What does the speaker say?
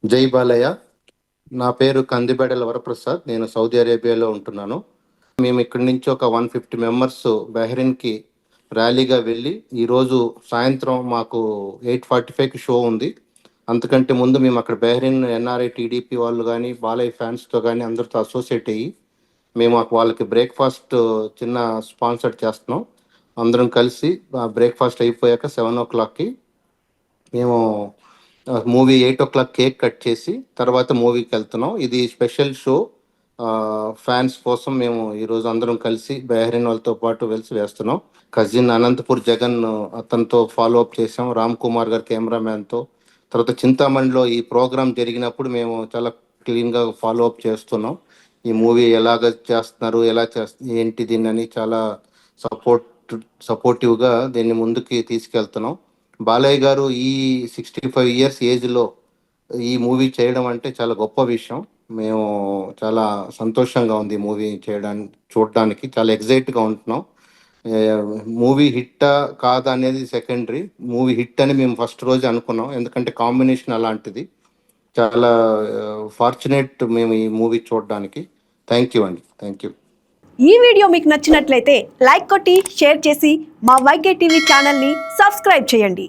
జై బాలయ్య. నా పేరు కందిబెడల వరప్రసాద్. నేను సౌదీ అరేబియాలో ఉంటున్నాను. మేము ఇక్కడి నుంచి ఒక 150 మెంబర్స్ బహ్రెయిన్కి ర్యాలీగా వెళ్ళి ఈరోజు సాయంత్రం మాకు 8:45కి షో ఉంది. అంతకంటే ముందు మేము అక్కడ బహ్రెయిన్ ఎన్ఆర్ఐ టీడీపీ వాళ్ళు కానీ బాలయ్య ఫ్యాన్స్తో కానీ అందరితో అసోసియేట్ అయ్యి మేము వాళ్ళకి బ్రేక్ఫాస్ట్ చిన్న స్పాన్సర్ చేస్తున్నాం. అందరం కలిసి బ్రేక్ఫాస్ట్ అయిపోయాక 7 o'clockకి మేము మూవీ 8 o'clock కేక్ కట్ చేసి తర్వాత మూవీకి వెళ్తున్నాం. ఇది స్పెషల్ షో. ఫ్యాన్స్ కోసం మేము ఈరోజు అందరం కలిసి బహ్రెయిన్ వాళ్ళతో పాటు వెలిసి వేస్తున్నాం. కజిన్ అనంతపూర్ జగన్ అతనితో ఫాలో అప్ చేసాం, రామ్ కుమార్ గారు కెమెరామ్యాన్తో. తర్వాత చింతామణిలో ఈ ప్రోగ్రామ్ జరిగినప్పుడు మేము చాలా క్లీన్గా ఫాలో అప్ చేస్తున్నాం. ఈ మూవీ ఎలాగ చేస్తున్నారు, ఏంటి దీన్ని చాలా సపోర్టివ్గా దీన్ని ముందుకి తీసుకెళ్తున్నాం. బాలయ్య గారు ఈ 65 years ఏజ్లో ఈ మూవీ చేయడం అంటే చాలా గొప్ప విషయం. మేము చాలా సంతోషంగా ఉంది ఈ మూవీ చూడడానికి చాలా ఎగ్జైట్గా ఉంటున్నాం. మూవీ హిట్టా కాదా అనేది సెకండరీ. మూవీ హిట్ అని మేము ఫస్ట్ రోజు అనుకున్నాం, ఎందుకంటే కాంబినేషన్ అలాంటిది. చాలా ఫార్చునేట్ మేము ఈ మూవీ చూడడానికి. థ్యాంక్ యూ అండి. Thank you. ఈ వీడియో మీకు నచ్చినట్లయితే లైక్ కొట్టి షేర్ చేసి మా వైకే టీవీ ఛానల్ని సబ్స్క్రైబ్ చేయండి.